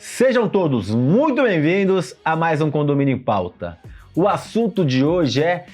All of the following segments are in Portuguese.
Sejam todos muito bem-vindos a mais um Condomínio em Pauta. O assunto de hoje é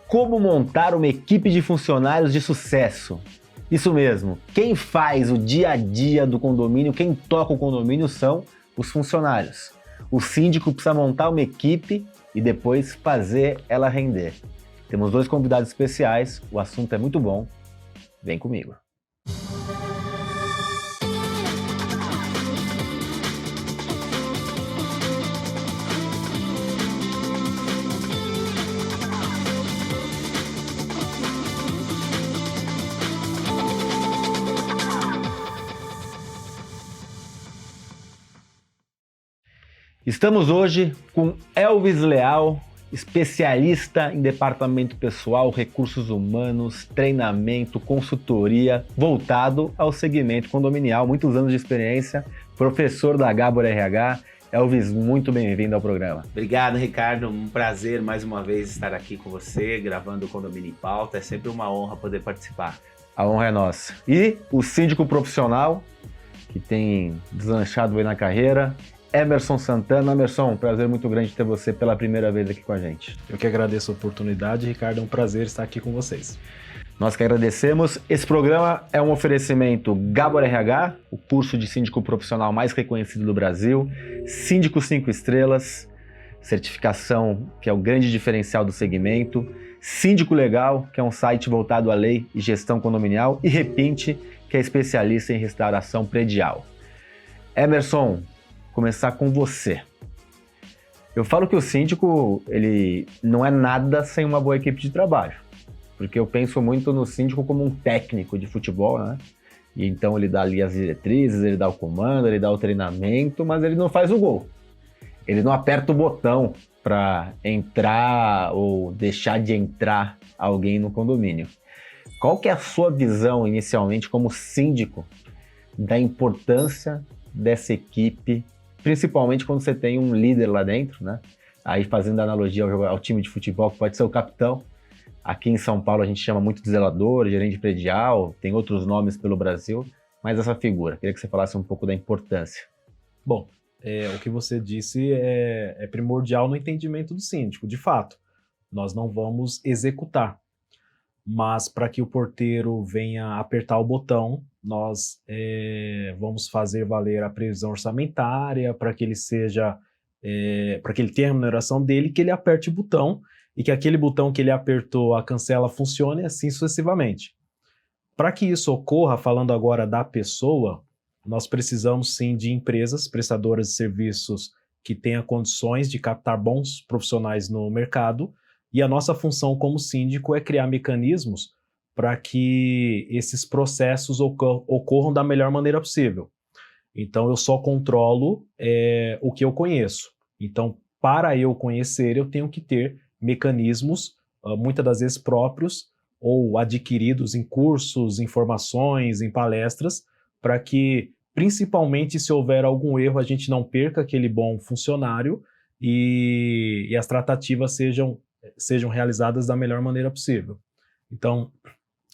como montar uma equipe de funcionários de sucesso. Isso mesmo, quem faz o dia a dia do condomínio, quem toca o condomínio são os funcionários. O síndico precisa montar uma equipe e depois fazer ela render. Temos dois convidados especiais, o assunto é muito bom. Vem comigo. Estamos hoje com Elvis Leal, especialista em departamento pessoal, recursos humanos, treinamento, consultoria, voltado ao segmento condominial, muitos anos de experiência, professor da Gabor RH. Elvis, muito bem-vindo ao programa. Obrigado, Ricardo. Um prazer mais uma vez estar aqui com você, gravando o Condomínio em Pauta. É sempre uma honra poder participar. A honra é nossa. E o síndico profissional, que tem deslanchado bem na carreira, Emerson Santana. Emerson, um prazer muito grande ter você pela primeira vez aqui com a gente. Eu que agradeço a oportunidade, Ricardo, é um prazer estar aqui com vocês. Nós que agradecemos. Esse programa é um oferecimento Gabor RH, o curso de síndico profissional mais reconhecido do Brasil, Síndico 5 estrelas, certificação que é o grande diferencial do segmento, Síndico Legal, que é um site voltado à lei e gestão condominial, e Repinte, que é especialista em restauração predial. Emerson, começar com você. Eu falo que o síndico, ele não é nada sem uma boa equipe de trabalho, porque eu penso muito no síndico como um técnico de futebol, né? E então ele dá ali as diretrizes, ele dá o comando, ele dá o treinamento, mas ele não faz o gol. Ele não aperta o botão para entrar ou deixar de entrar alguém no condomínio. Qual que é a sua visão inicialmente como síndico da importância dessa equipe, principalmente quando você tem um líder lá dentro, né? Aí fazendo analogia ao time de futebol, que pode ser o capitão. Aqui em São Paulo a gente chama muito de zelador, gerente predial, tem outros nomes pelo Brasil, mas essa figura, queria que você falasse um pouco da importância. Bom, o que você disse é primordial no entendimento do síndico. De fato, nós não vamos executar, mas para que o porteiro venha apertar o botão, nós vamos fazer valer a previsão orçamentária para que ele seja, para que ele tenha a remuneração dele, que ele aperte o botão e que aquele botão que ele apertou, a cancela, funcione, assim sucessivamente. Para que isso ocorra, falando agora da pessoa, nós precisamos sim de empresas prestadoras de serviços que tenham condições de captar bons profissionais no mercado, e a nossa função como síndico é criar mecanismos para que esses processos ocorram da melhor maneira possível. Então, eu só controlo o que eu conheço. Então, para eu conhecer, eu tenho que ter mecanismos, muitas das vezes próprios, ou adquiridos em cursos, em formações, em palestras, para que, principalmente se houver algum erro, a gente não perca aquele bom funcionário e as tratativas sejam realizadas da melhor maneira possível. Então,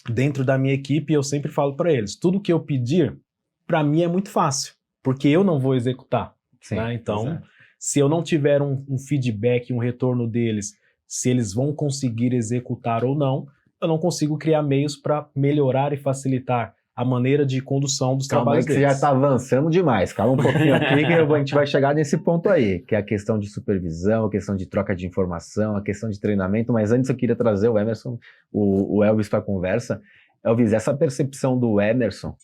dentro da minha equipe, eu sempre falo para eles, tudo que eu pedir, para mim é muito fácil, porque eu não vou executar. Sim, né? Então, exato. Se eu não tiver um feedback, um retorno deles, se eles vão conseguir executar ou não, eu não consigo criar meios para melhorar e facilitar a maneira de condução dos trabalhos deles. deles. Você já está avançando demais. Calma um pouquinho aqui que a gente vai chegar nesse ponto aí, que é a questão de supervisão, a questão de troca de informação, a questão de treinamento, mas antes eu queria trazer o Emerson, o Elvis para a conversa. Elvis, essa percepção do Emerson,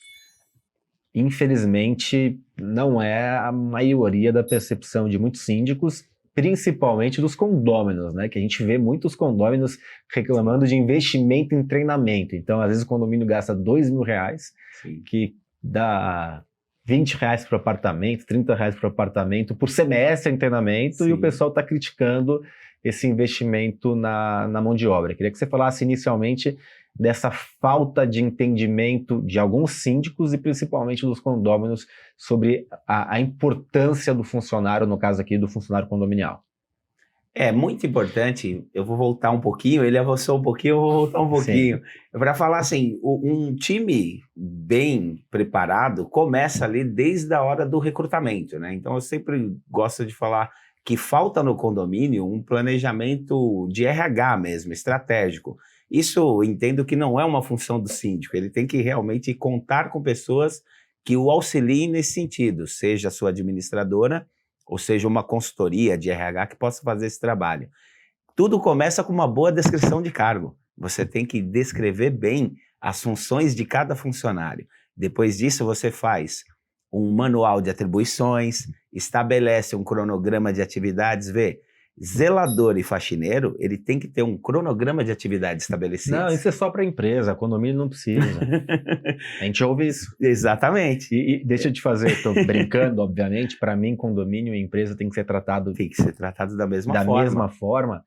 infelizmente, não é a maioria da percepção de muitos síndicos, principalmente dos condôminos, né? Que a gente vê muitos condôminos reclamando de investimento em treinamento. Então, às vezes o condomínio gasta R$2.000, Sim. que dá R$20 para o apartamento, R$30 para o apartamento, por semestre em treinamento, Sim. E o pessoal está criticando esse investimento na mão de obra. Queria que você falasse inicialmente dessa falta de entendimento de alguns síndicos e principalmente dos condôminos sobre a importância do funcionário, no caso aqui do funcionário condominial. É muito importante, eu vou voltar um pouquinho, ele avançou um pouquinho, eu vou voltar um pouquinho. Para falar assim, um time bem preparado começa ali desde a hora do recrutamento, né? Então eu sempre gosto de falar que falta no condomínio um planejamento de RH mesmo, estratégico. Isso eu entendo que não é uma função do síndico, ele tem que realmente contar com pessoas que o auxiliem nesse sentido, seja a sua administradora, ou seja, uma consultoria de RH que possa fazer esse trabalho. Tudo começa com uma boa descrição de cargo. Você tem que descrever bem as funções de cada funcionário. Depois disso, você faz um manual de atribuições, estabelece um cronograma de atividades, vê. Zelador e faxineiro, ele tem que ter um cronograma de atividades estabelecidas. Não, isso é só para empresa, condomínio não precisa. A gente ouve isso. Exatamente. E deixa eu te fazer, estou brincando, obviamente, para mim, condomínio e empresa tem que ser tratado da mesma forma,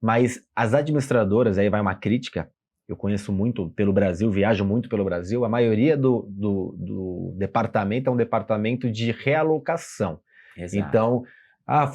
mas as administradoras, aí vai uma crítica, eu conheço muito pelo Brasil, viajo muito pelo Brasil, a maioria do departamento é um departamento de realocação. Exato. Então,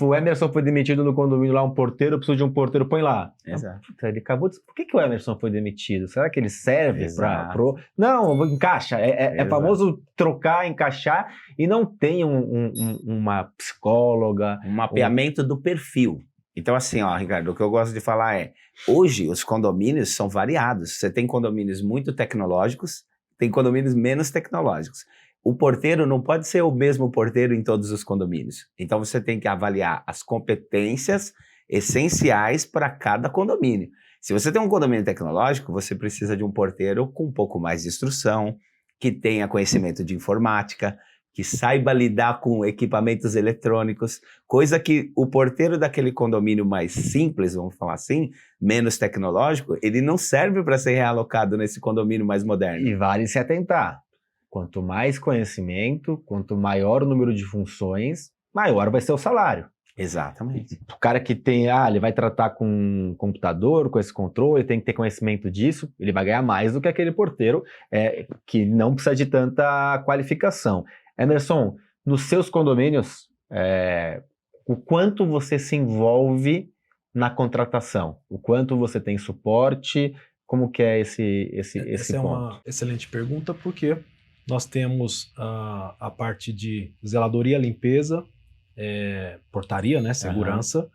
o Emerson foi demitido no condomínio lá, um porteiro, eu preciso de um porteiro, põe lá. Exato. Ele acabou de... Por que o Emerson foi demitido? Será que ele serve para... Não, encaixa. É famoso trocar, encaixar, e não tem uma psicóloga... Um mapeamento do perfil. Então assim, Ricardo, o que eu gosto de falar é, hoje os condomínios são variados. Você tem condomínios muito tecnológicos, tem condomínios menos tecnológicos. O porteiro não pode ser o mesmo porteiro em todos os condomínios. Então você tem que avaliar as competências essenciais para cada condomínio. Se você tem um condomínio tecnológico, você precisa de um porteiro com um pouco mais de instrução, que tenha conhecimento de informática, que saiba lidar com equipamentos eletrônicos, coisa que o porteiro daquele condomínio mais simples, vamos falar assim, menos tecnológico, ele não serve para ser realocado nesse condomínio mais moderno. E vale se atentar. Quanto mais conhecimento, quanto maior o número de funções, maior vai ser o salário. Exatamente. O cara que tem, ele vai tratar com um computador, com esse controle, tem que ter conhecimento disso, ele vai ganhar mais do que aquele porteiro que não precisa de tanta qualificação. Emerson, nos seus condomínios, o quanto você se envolve na contratação? O quanto você tem suporte? Como que é esse Essa ponto? É uma excelente pergunta, porque nós temos a parte de zeladoria, limpeza, portaria, né, segurança,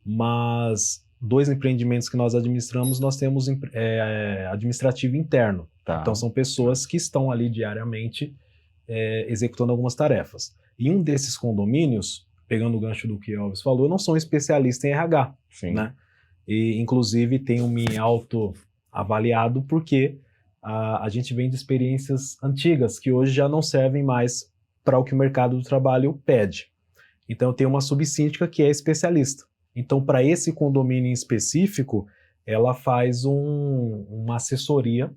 mas 2 empreendimentos que nós administramos, nós temos administrativo interno. Tá. Então são pessoas que estão ali diariamente executando algumas tarefas. E um desses condomínios, pegando o gancho do que o Elvis falou, eu não sou um especialista em RH. Sim. Né? E inclusive tenho me autoavaliado porque a gente vem de experiências antigas que hoje já não servem mais para o que o mercado do trabalho pede. Então eu tenho uma subsíndica que é especialista. Então para esse condomínio em específico, ela faz uma assessoria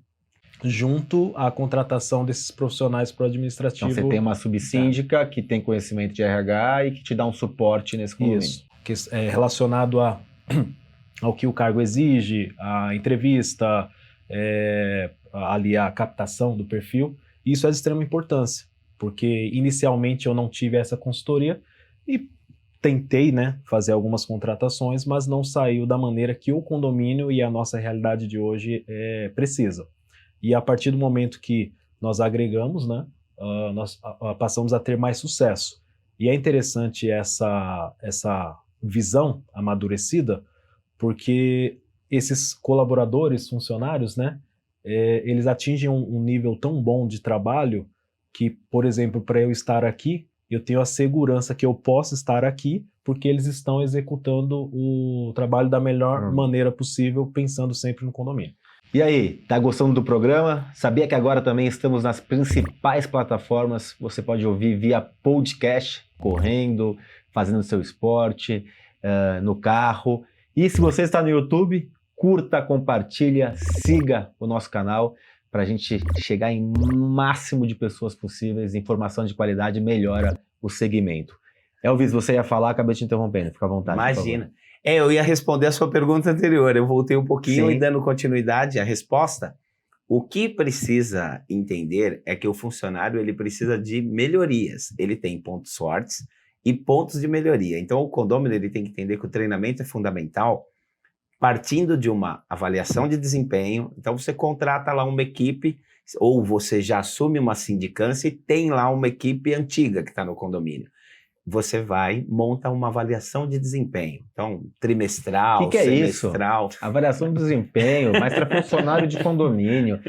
junto à contratação desses profissionais para o administrativo. Então você tem uma subsíndica que tem conhecimento de RH e que te dá um suporte nesse condomínio. Isso, que é relacionado ao que o cargo exige, a entrevista, ali a captação do perfil. Isso é de extrema importância, porque inicialmente eu não tive essa consultoria e tentei, né, fazer algumas contratações, mas não saiu da maneira que o condomínio e a nossa realidade de hoje precisa. E a partir do momento que nós agregamos, né, nós passamos a ter mais sucesso. E é interessante essa visão amadurecida, porque esses colaboradores, funcionários, né, eles atingem um nível tão bom de trabalho que, por exemplo, para eu estar aqui, eu tenho a segurança que eu posso estar aqui porque eles estão executando o trabalho da melhor maneira possível, pensando sempre no condomínio. E aí, tá gostando do programa? Sabia que agora também estamos nas principais plataformas, você pode ouvir via podcast, correndo, fazendo seu esporte, no carro. E se você está no YouTube, curta, compartilha, siga o nosso canal para a gente chegar em máximo de pessoas possíveis. Informação de qualidade melhora o segmento. Elvis, você ia falar, acabei te interrompendo, fica à vontade. Imagina. Eu ia responder a sua pergunta anterior, eu voltei um pouquinho. Sim. E dando continuidade à resposta, o que precisa entender é que o funcionário ele precisa de melhorias. Ele tem pontos fortes, e pontos de melhoria. Então, o condômino ele tem que entender que o treinamento é fundamental, partindo de uma avaliação de desempenho. Então, você contrata lá uma equipe, ou você já assume uma sindicância e tem lá uma equipe antiga que está no condomínio. Você vai, monta uma avaliação de desempenho. Então, trimestral, que é semestral. Isso? Avaliação de desempenho, mas para funcionário de condomínio.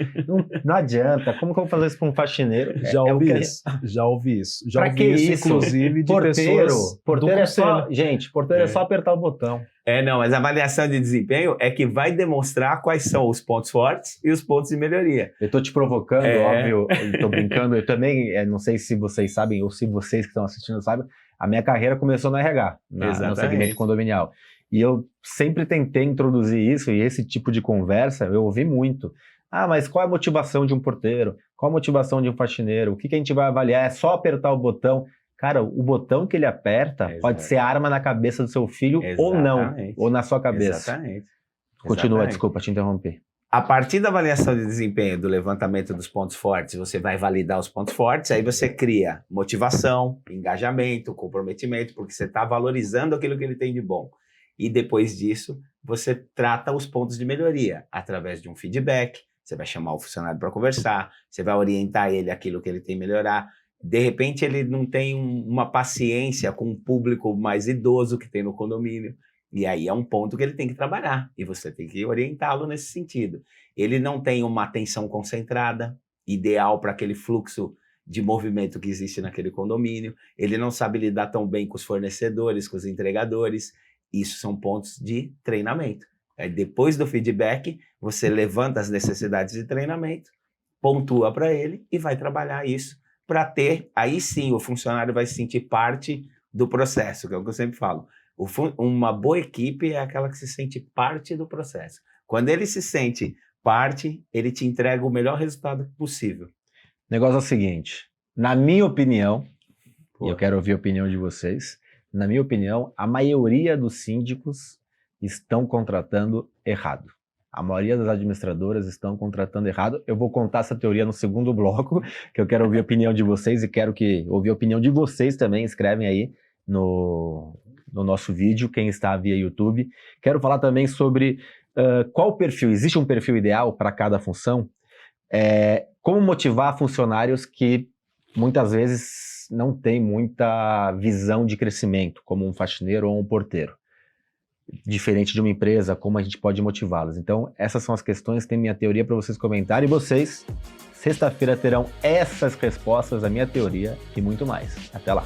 Não adianta. Como que eu vou fazer isso para um faxineiro? Já ouvi isso. Já ouvi isso. Já pra ouvi que isso, inclusive, de pessoas porteiro do é só... conselho. Gente, porteiro é só apertar o botão. Não, mas a avaliação de desempenho é que vai demonstrar quais são os pontos fortes e os pontos de melhoria. Eu tô te provocando, óbvio, eu tô brincando. Eu também, não sei se vocês sabem, ou se vocês que estão assistindo sabem, a minha carreira começou no RH, no segmento condominial. E eu sempre tentei introduzir isso, e esse tipo de conversa eu ouvi muito. Ah, mas qual é a motivação de um porteiro? Qual a motivação de um faxineiro? O que a gente vai avaliar? É só apertar o botão? Cara, o botão que ele aperta pode ser arma na cabeça do seu filho ou não, ou na sua cabeça. Exatamente. Continua, desculpa, te interromper. A partir da avaliação de desempenho, do levantamento dos pontos fortes, você vai validar os pontos fortes, aí você cria motivação, engajamento, comprometimento, porque você está valorizando aquilo que ele tem de bom. E depois disso, você trata os pontos de melhoria através de um feedback, você vai chamar o funcionário para conversar, você vai orientar ele aquilo que ele tem que melhorar. De repente, ele não tem uma paciência com o público mais idoso que tem no condomínio. E aí é um ponto que ele tem que trabalhar, e você tem que orientá-lo nesse sentido. Ele não tem uma atenção concentrada, ideal para aquele fluxo de movimento que existe naquele condomínio. Ele não sabe lidar tão bem com os fornecedores, com os entregadores. Isso são pontos de treinamento. Aí, depois do feedback, você levanta as necessidades de treinamento, pontua para ele e vai trabalhar isso para ter, aí sim, o funcionário vai se sentir parte do processo, que é o que eu sempre falo. Uma boa equipe é aquela que se sente parte do processo. Quando ele se sente parte, ele te entrega o melhor resultado possível. O negócio é o seguinte, na minha opinião, e eu quero ouvir a opinião de vocês, na minha opinião, a maioria dos síndicos estão contratando errado. A maioria das administradoras estão contratando errado. Eu vou contar essa teoria no segundo bloco, que eu quero ouvir a opinião de vocês e quero ouvir a opinião de vocês também. Escrevem aí no nosso vídeo, quem está via YouTube. Quero falar também sobre qual perfil, existe um perfil ideal para cada função? Como motivar funcionários que muitas vezes não têm muita visão de crescimento, como um faxineiro ou um porteiro. Diferente de uma empresa, como a gente pode motivá-los. Então, essas são as questões, tem minha teoria para vocês comentarem, e vocês, sexta-feira, terão essas respostas, a minha teoria e muito mais. Até lá!